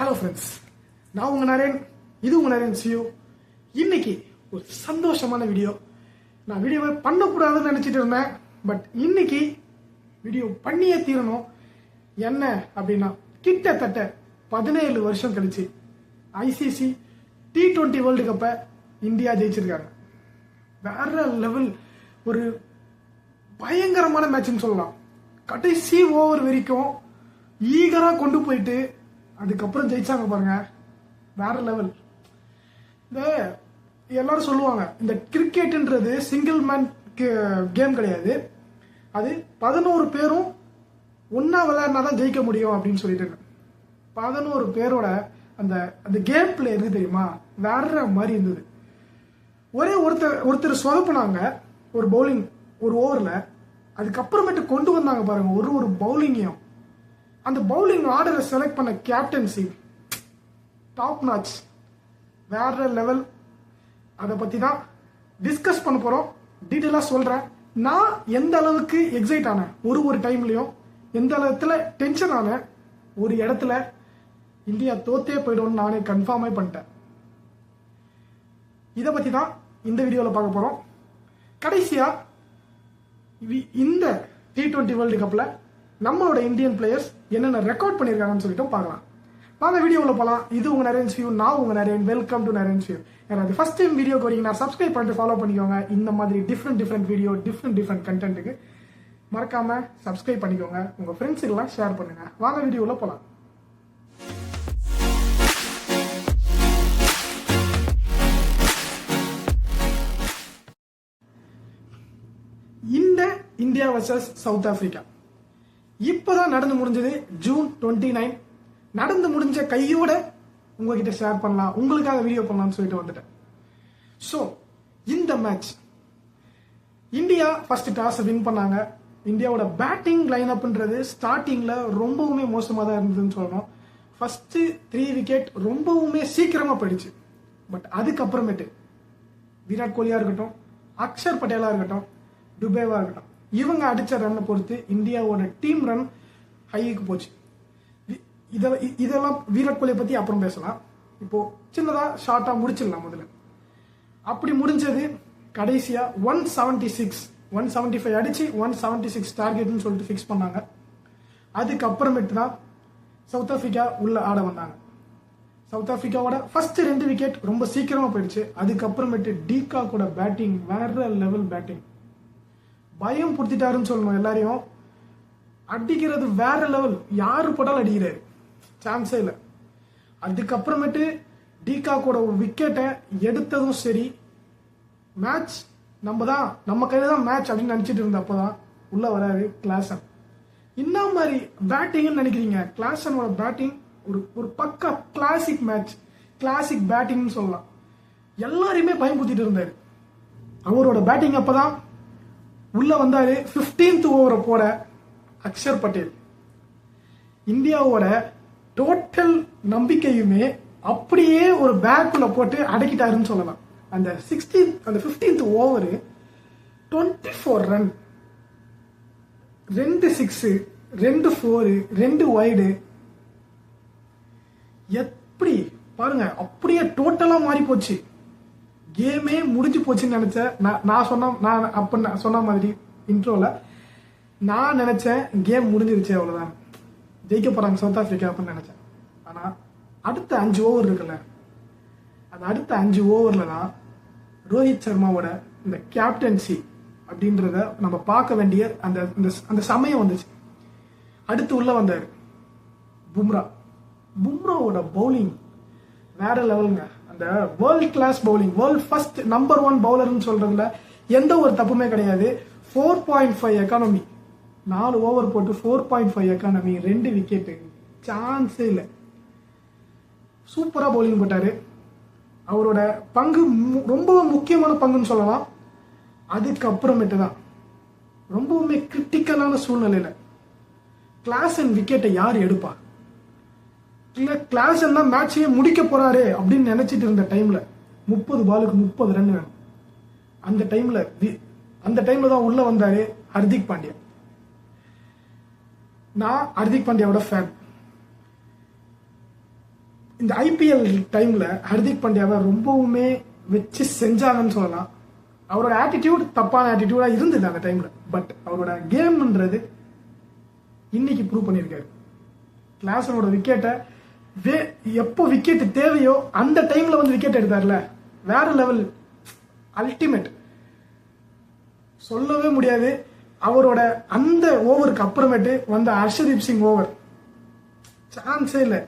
Hello friends, நான் உங்க நரேன். இது உங்க நரேன் சியூ. இன்னைக்கு ஒரு சந்தோஷமான வீடியோ. நான் வீடியோவை பண்ணக்கூடாதுன்னு நினைச்சிட்டு இருந்தேன், பட் இன்னைக்கு வீடியோ பண்ணியே தீரணும். என்ன அப்படின்னா, கிட்டத்தட்ட 17 வருஷம் கழிச்சு ஐசிசி T20 வேர்ல்டு கப்பை இந்தியா ஜெயிச்சிருக்காங்க. வேற லெவல், ஒரு பயங்கரமான மேட்ச்னு சொல்லலாம். கடைசி ஓவர் வரைக்கும் ஈகரா கொண்டு போயிட்டு அதுக்கப்புறம் ஜெயிச்சாங்க பாருங்க. வேற லெவல். இந்த எல்லாரும் சொல்லுவாங்க, இந்த கிரிக்கெட்ன்றது சிங்கிள் மேன் கேம் கிடையாது, அது 11 பேரும் ஒன்னா விளையாடினாதான் ஜெயிக்க முடியும் அப்படின்னு சொல்லிட்டு 11 பேரோட அந்த அந்த கேம் பிளே இருக்கு தெரியுமா, வேற மாதிரி இருந்தது. ஒரே ஒருத்தர் சொதப்புனாங்க ஒரு பவுலிங் ஒரு ஓவர்ல, அதுக்கப்புறமேட்டு கொண்டு வந்தாங்க பாருங்க ஒரு பவுலிங்கையும். அந்த பவுலிங் ஆர்டரை செலக்ட் பண்ண கேப்டன்சி டாப் நாச், வேற லெவல். அதை பத்தி தான் டிஸ்கஸ் பண்ண போறோம். டீட்டெயிலா சொல்றேன். நான் எந்த அளவுக்கு எக்ஸைட் ஆனேன் ஒரு டைம்லயும், எந்த அளவுக்கு டென்ஷன் ஆனேன். ஒரு இடத்துல இந்தியா தோத்தே போயிடும்னு நானே கன்ஃபார்மே பண்ணிட்டேன். இதை பத்தி தான் இந்த வீடியோவில் பார்க்க போறோம். கடைசியா இந்த T20 வேர்ல்டு கப்ல நம்மளோட இந்தியன் பிளேயர்ஸ் என்னென்ன ரெக்கார்ட் பண்ணியிருக்காங்கன்னு சொல்லிட்டு பார்க்கலாம். வாங்க வீடியோவில் போகலாம். இது உங்க நரேன் சியூ, நான் உங்க Naren. Welcome to Naren see you. யாராவது ஃபர்ஸ்ட் டைம் வீடியோக்கு வரீங்கன்னா சப்ஸ்கிரைப் பண்ணிட்டு ஃபாலோ பண்ணிக்கோங்க. இந்த மாதிரி டிஃப்ரெண்ட் வீடியோ, டிஃப்ரெண்ட் கண்டென்ட்டுக்கு மறக்காம சப்ஸ்கிரைப் பண்ணிக்கோங்க. உங்க ஃப்ரெண்ட்ஸுக்கெல்லாம் ஷேர் பண்ணுங்க. வாங்க வீடியோவில் போகலாம். இந்த இந்தியா வர்சஸ் சவுத் ஆப்பிரிக்கா இப்பதான் நடந்து முடிஞ்சது. ஜூன் 29 நடந்து முடிஞ்ச கையோட உங்ககிட்ட ஷேர் பண்ணலாம், உங்களுக்காக வீடியோ பண்ணலாம்னு சொல்லிட்டு வந்துட்டேன். ஸோ இந்த match India first toss win பண்ணாங்க. இந்தியாவோட பேட்டிங் லைன் அப்ன்றது ஸ்டார்டிங்ல ரொம்பவுமே மோசமாக தான் இருந்ததுன்னு சொல்லணும். ஃபர்ஸ்ட் 3 விக்கெட் ரொம்பவுமே சீக்கிரமா போயிடுச்சு. பட் அதுக்கப்புறமேட்டு விராட் கோலியா இருக்கட்டும், அக்ஷர் பட்டேலா இருக்கட்டும், டுபேவா இருக்கட்டும், இவங்க அடிச்ச ரன்னை பொறுத்து இந்தியாவோட டீம் ரன் ஹைக்கு போச்சு. இதெல்லாம் விராட் கோலியை பத்தி அப்புறம் பேசலாம். இப்போ சின்னதா ஷார்ட்டா முடிச்சிடலாம். முதல்ல அப்படி முடிஞ்சது கடைசியா 175 அடிச்சு 176 டார்கெட்னு சொல்லிட்டு ஃபிக்ஸ் பண்ணாங்க. அதுக்கப்புறமேட்டு தான் சவுத் ஆப்பிரிக்கா உள்ள ஆட வந்தாங்க. சவுத் ஆப்பிரிக்காவோட ஃபர்ஸ்ட் 2 விக்கெட் ரொம்ப சீக்கிரமா போயிடுச்சு. அதுக்கப்புறமேட்டு டீகாக்கோட பேட்டிங் வேற லெவல் பேட்டிங், பயம் புடுத்திட்டாருன்னு சொல்லணும். எல்லாரையும் அடிக்கிறது வேற லெவல், யாரு போட்டாலும் அடிக்கிறாரு, சான்ஸே இல்லை. அதுக்கப்புறமேட்டு டீகாக்கோட விக்கெட்டை எடுத்ததும் சரி, மேட்ச் நம்ம கையில தான் மேட்ச் அப்படின்னு நினைச்சிட்டு இருந்தப்பதான் உள்ள வராரு கிளாசன். என்ன மாதிரி பேட்டிங்னு நினைக்கிறீங்க? கிளாசனோட பேட்டிங் ஒரு பக்கா கிளாசிக் மேட்ச், கிளாசிக் பேட்டிங்னு சொல்லலாம். எல்லாரையுமே பயன்படுத்திட்டு இருந்தாரு. அவரோட பேட்டிங் அப்பதான் உள்ள வந்தாரு. 15th ஓவரை போட அக்ஷர் பட்டேல் இந்தியாவோட டோட்டல் நம்பிக்கையுமே அப்படியே ஒரு பேக்குள்ள போட்டு அடக்கிட்டாருன்னு சொல்லலாம். அந்த 15th ஓவர் 24 ரன், 2 6, 2 4, 2 வைடு. எப்படி பாருங்க, அப்படியே டோட்டலா மாறி போச்சு. கேமே முடிஞ்சு போச்சுன்னு நினைச்சேன். நான் சொன்ன மாதிரி இன்ட்ரோல நான் நினைச்சேன் கேம் முடிஞ்சிருச்சு, அவ்வளவுதான், ஜெயிக்க போறாங்க சவுத் ஆப்பிரிக்கா அப்படின்னு நினைச்சேன். ஆனா அடுத்த 5 ஓவர் இருக்குல்ல, அந்த அடுத்த 5 ஓவர்ல தான் ரோஹித் சர்மாவோட இந்த கேப்டன்சி அப்படின்றத நம்ம பார்க்க வேண்டிய அந்த சமயம் வந்துச்சு. அடுத்து உள்ள வந்தாரு பும்ராவோட பவுலிங் வேற லெவலுங்க. அந்த world class bowling, world first number 1 பவுலர்னு சொல்றதுல எந்த ஒரு தப்புமே கிடையாது. 4.5 எக்கானமி, 4 ஓவர் போட்டு 4.5 எக்கானமி, 2 விக்கெட், சான்ஸே இல்லை. சூப்பரா பவுலிங் போட்டாரு. அவரோட பங்கு ரொம்ப முக்கியமான பங்குன்னு சொல்லலாம். அதுக்கப்புறமேட்டு தான் ரொம்பவுமே கிரிட்டிக்கலான சூழ்நிலையில கிளாசன் விக்கெட்டை யார் எடுப்பா? இல்ல கிளாசன் தான் மேட்சையே முடிக்க போறாரு அப்படின்னு நினைச்சிட்டு இருந்த டைம்ல 30 பாலுக்கு 30 ரன் வேணும். அந்த டைம்ல தான் உள்ள வந்தாரு ஹர்திக் பாண்டியா. நான் ஹர்திக் பாண்டியாவோட ஃபேன். இந்த ஐபிஎல் டைம்ல ஹர்திக் பாண்டியாவை ரொம்பவுமே வச்சு செஞ்சாங்கன்னு சொல்லலாம். அவரோட ஆட்டிடியூட் தப்பான ஆட்டிடியூடா இருந்தது அந்த டைம்ல. பட் அவரோட கேம்ன்றது இன்னைக்கு ப்ரூவ் பண்ணியிருக்காரு. கிளாஸனோட விக்கெட்டை எப்போ விக்கெட் தேவையோ அந்த டைம்ல வந்து விக்கெட் எடுத்தார்ல, வேற லெவல், அல்டிமேட், சொல்லவே முடியாது. அவரோட அந்த ஓவருக்கு அப்புறமேட்டு வந்த ஹர்ஷதீப் சிங் ஓவர் சான்ஸே இல்லை.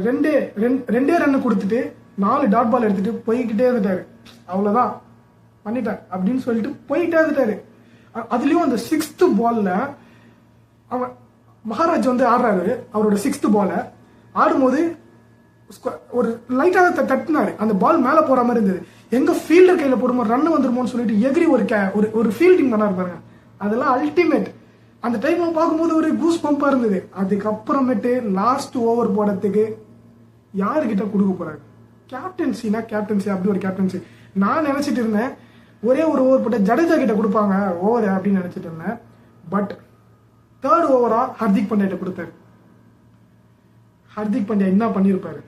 ரெண்டே ரன் கொடுத்துட்டு 4 டாட் பால் எடுத்துட்டு போய்கிட்டே இருந்துட்டாரு. அவ்வளவுதான் பண்ணிட்டார் அப்படின்னு சொல்லிட்டு போயிட்டே இருந்துட்டாரு. அதுலயும் அந்த 6th பால்ல அவன் மகாராஜ் வந்து ஆடுறாரு. அவரோட 6th பால ஆடும்போது ஒரு லைட்டாக தட்டினாரு. அந்த பால் மேல போற மாதிரி இருந்தது. எங்க ஃபீல்டர் கையில போடுமோ ரன் வந்துருமோன்னு சொல்லிட்டு எகிரி ஒரு ஃபீல்டிங் பண்ணாரு பாருங்க. அதெல்லாம் அல்டிமேட். அந்த டைம்ல பார்க்கும்போது ஒரு கூஸ் பம்பா இருந்தது. அதுக்கப்புறமேட்டு லாஸ்ட் ஓவர் போடுறதுக்கு யாருக்கிட்ட கொடுக்க போறாரு? கேப்டன்சினா கேப்டன்சி, அப்படி ஒரு கேப்டன்சி. நான் நினைச்சிட்டு இருந்தேன் ஒரே ஒரு ஓவர் போட்ட ஜடேஜா கிட்ட கொடுப்பாங்க ஓவர் அப்படின்னு நினைச்சிட்டு இருந்தேன். பட் 3rd ஓவரா ஹர்திக் பாண்டியா கொடுத்தாரு. ஹர்திக் பாண்டியா என்ன பண்ணிருப்பாரு?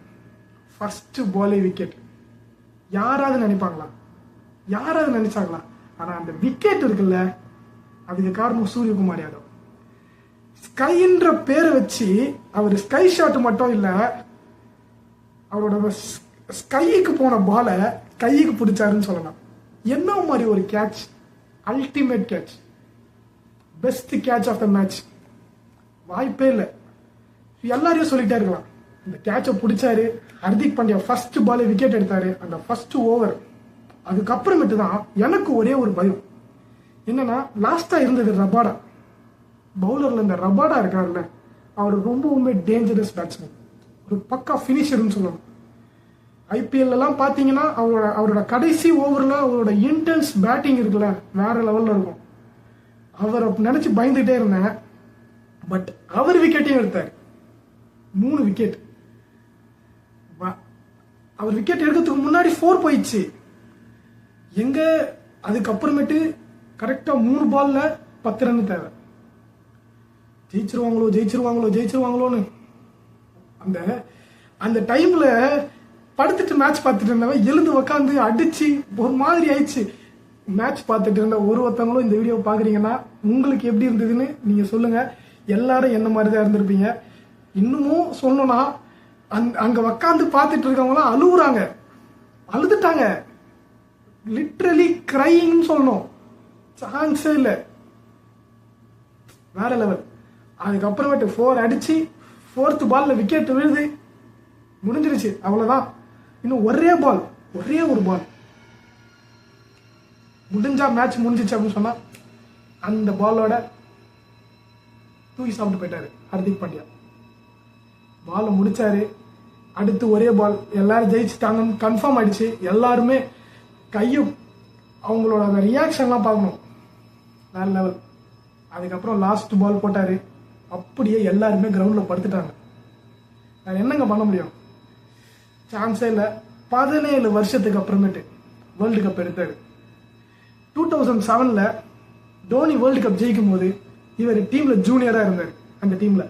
ஃபர்ஸ்ட் பாலே விக்கெட். யாராவது நினைப்பாங்களா? யாராவது நினைச்சாங்களா? ஆனா அந்த விக்கெட் இருக்குல்ல, அதுக்கு காரணம் சூரியகுமார் யாதவ். ஸ்கைன்ற பேரை வச்சு அவர் ஸ்கை ஷாட் மட்டும் இல்ல, அவரோட ஸ்கைக்கு போன பாலை கைக்கு பிடிச்சாருன்னு சொல்லலாம். என்ன மாதிரி ஒரு catch, ultimate catch, best catch of the match. வாய்ப்பே இல்லை. எல்லாரையும் சொல்லிட்டே இருக்கலாம். இந்த கேட்சை பிடிச்சாரு. ஹர்திக் பாண்டியா ஃபர்ஸ்ட் பாலே விக்கெட் எடுத்தாரு. அந்த ஃபர்ஸ்ட் ஓவர் அதுக்கப்புறமேட்டு தான் எனக்கு ஒரே ஒரு பயம் என்னன்னா, லாஸ்டா இருந்தது ரபாடா. பவுலர்ல இந்த ரபாடா இருக்காருல்ல, அவர் ரொம்பவுமே டேஞ்சரஸ் பேட்ஸ்மேன், ஒரு பக்கா பினிஷர்னு சொல்லணும். ஐபிஎல் எல்லாம் பாத்தீங்கன்னா அவரோட கடைசி ஓவர்ல அவரோட இன்டென்ஸ் பேட்டிங் இருக்குல்ல, வேற லெவல்ல இருக்கும். அவரை நினைச்சு பயந்துகிட்டே இருந்தேன். பட் அவர் விக்கெட்டையும் எடுத்தார். 3 விக்கெட். அவர் விக்கெட் எடுக்கிறதுக்கு முன்னாடி 4 போயிடுச்சு. எங்க அதுக்கப்புறமேட்டு கரெக்டா 3 பால்ல 10 ரன் தேவை. ஜெயிச்சிருவாங்களோன்னு அந்த டைம்ல படுத்துட்டு மேட்ச் பார்த்துட்டு இருந்தவன் எழுந்து உக்காந்து அடிச்சு ஒரு மாதிரி ஆயிடுச்சு. மேட்ச் பார்த்துட்டு இருந்த ஒருத்தவங்களும் இந்த வீடியோ பாக்குறீங்கன்னா உங்களுக்கு எப்படி இருந்ததுன்னு நீங்க சொல்லுங்க. எல்லாரும் என்ன மாதிரி தான் இருந்திருப்பீங்க. இன்னமும் சொல்லணும்னா அங்க உக்காந்து பார்த்துட்டு இருக்கவங்களாம் அழுகுறாங்க, அழுதுட்டாங்க, லிட்ரலி கிரையிங்னு சொல்லணும். சான்ஸே இல்லை, வேற லெவல். அதுக்கப்புறமேட்டு 4 அடிச்சு 4th பால்ல விக்கெட் விழுது, முடிஞ்சிருச்சு, அவ்வளவுதான். இன்னும் ஒரே ஒரு பால் முடிஞ்சா மேட்ச் முடிஞ்சிச்சு அப்படின்னு சொன்னா அந்த பாலோட தூக்கி சாப்பிட்டு போயிட்டாரு ஹர்திக் பாண்டியா. பாலை முடிச்சாரு. அடுத்து ஒரே பால், எல்லாரும் ஜெயிச்சுட்டாங்கன்னு கன்ஃபார்ம் ஆயிடுச்சு. எல்லாருமே கையும் அவங்களோட அந்த ரியாக்ஷன்லாம் பார்க்கணும், வேற லெவல். அதுக்கப்புறம் லாஸ்ட் பால் போட்டாரு. அப்படியே எல்லாருமே கிரவுண்ட்ல படுத்துட்டாங்க. வேற என்னங்க பண்ண முடியும்? சான்ஸே இல்லை. 17 வருஷத்துக்கு அப்புறமேட்டு வேர்ல்டு கப் எடுத்தாரு. 2007ல தோனி வேர்ல்டு கப் ஜெயிக்கும் போது இவர் டீம்ல ஜூனியரா இருந்தார். அந்த டீம்ல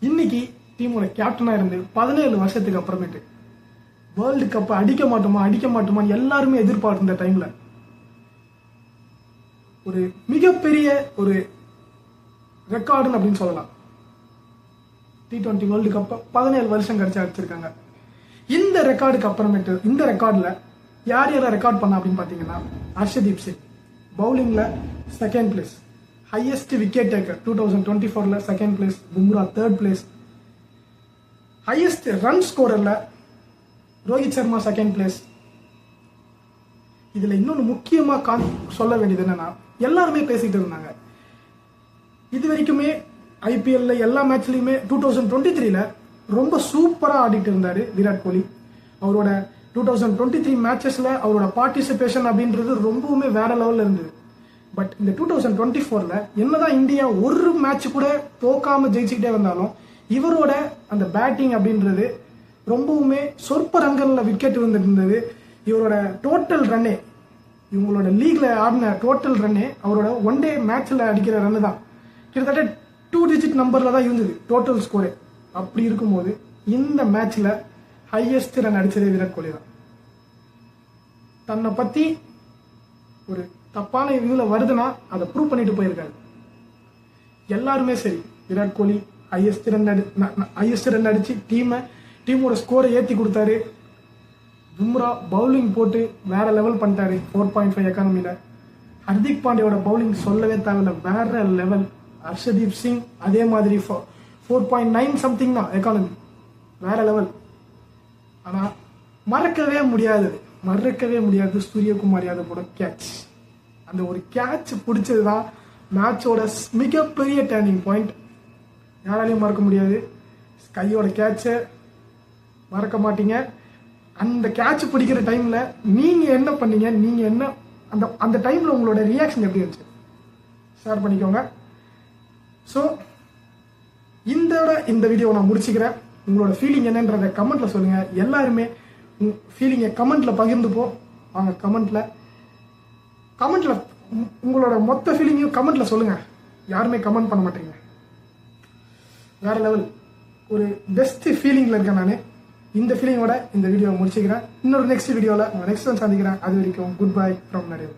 இன்னைக்கு டீமோட கேப்டனா இருந்து 17 வருஷத்துக்கு அப்புறமேட்டு வேர்ல்டு கப் அடிக்க மாட்டோமா எல்லாருமே எதிர்பார்த்த டைம்ல ஒரு மிகப்பெரிய ஒரு ரெக்கார்டு அப்படின்னு சொல்லலாம். T20 வேர்ல்டு கப் 17 வருஷம் கழிச்சு அடிச்சிருக்காங்க. இந்த ரெக்கார்டுக்கு அப்புறமேட்டு இந்த ரெக்கார்ட்ல யார் ரெக்கார்ட் பண்ணா அப்படின்னு பாத்தீங்கன்னா, ஹர்ஷதீப் சிங் பவுலிங்ல 2nd place, highest wicket taker 2024ல 2nd place, Bumrah 3rd place, highest run ஸ்கோரர்ல ரோஹித் சர்மா 2nd பிளேஸ். இதுல இன்னொன்னு முக்கியமா சொல்ல வேண்டியது என்னன்னா, எல்லாருமே பேசிட்டு இருந்தாங்க இது வரைக்குமே ஐபிஎல்ல எல்லா மேட்ச்லயுமே 2023ல ரொம்ப சூப்பரா ஆடிட்டு இருந்தாரு விராட் கோலி. அவரோட 2023 மேட்சஸ்ல அவரோட பார்ட்டிசிபேஷன் அப்படின்றது ரொம்பவுமே வேற லெவல்ல இருந்தது. பட் இந்த 2024ல என்னதான் இந்தியா ஒரு மேட்ச் கூட தோக்காம ஜெயிச்சுக்கிட்டே வந்தாலும் இவரோட அந்த பேட்டிங் அப்படின்றது ரொம்பவுமே சொற்ப ரன்கள்ல விக்கெட் வந்துட்டு இருந்தது. இவரோட டோட்டல் ரன்னே, இவங்களோட லீக்ல ஆடின டோட்டல் ரன்னே அவரோட 1 டே மேட்ச்ல அடிக்கிற ரன்னு தான். கிட்டத்தட்ட 2 டிஜிட் நம்பர்ல தான் இருந்தது டோட்டல் ஸ்கோரே. அப்படி இருக்கும்போது இந்த மேட்ச்ல ஹையஸ்ட் ரன் அடிச்சதே விராட் கோலி தான். தன்னை பத்தி ஒரு தப்பான வியூல வருதுன்னா அதை ப்ரூவ் பண்ணிட்டு போயிருக்காரு. எல்லாருமே சரி, விராட் கோலி ஹையஸ்ட் ரன் அடிச்சு டீமோட ஸ்கோரை ஏற்றி கொடுத்தாரு. பும்ரா பவுலிங் போட்டு வேற லெவல் பண்ணிட்டாரு 4.5 எக்கானமியில. ஹர்திக் பாண்டியோட பவுலிங் சொல்லவே தேவையில்ல, வேற லெவல். ஹர்ஷதீப் சிங் அதே மாதிரி 4.9 சம்திங் தான் எக்கானமி, வேற லெவல். ஆனா மறக்கவே முடியாது சூரியகுமார் யாதவோட கேட்ச். அந்த ஒரு கேட்ச் பிடிச்சதுதான் மேட்சோட மிகப்பெரிய டேர்னிங் பாயிண்ட். யாராலையும் மறக்க முடியாது. கையோட கேட்சை மறக்க மாட்டீங்க. அந்த கேட்ச் பிடிக்கிற டைம்ல நீங்க என்ன பண்ணீங்க, நீங்க என்ன அந்த டைம்ல உங்களோட ரியாக்ஷன் எப்படி இருந்துச்சு ஷேர் பண்ணிக்கோங்க. ஸோ இந்த வீடியோ நான் முடிச்சுக்கிறேன். உங்களோட ஃபீலிங் என்னன்றதை கமெண்ட்ல சொல்லுங்க. எல்லாருமே ஃபீலிங்கை கமெண்ட்ல பகிர்ந்துப்போம். வாங்க கமெண்ட்ல உங்களோட மொத்த ஃபீலிங்கையும் கமெண்ட்ல சொல்லுங்க. யாருமே கமெண்ட் பண்ண மாட்டீங்க. வேற லெவல், ஒரு பெஸ்ட் ஃபீலிங்ல இருக்கேன் நான். இந்த ஃபீலிங்கோட இந்த வீடியோவை முடிச்சுக்கிறேன். இன்னொரு நெக்ஸ்ட் வீடியோவில் நெக்ஸ்ட் சந்திக்கிறேன். அது வரைக்கும் குட் பை ஃப்ரம் நரேன்.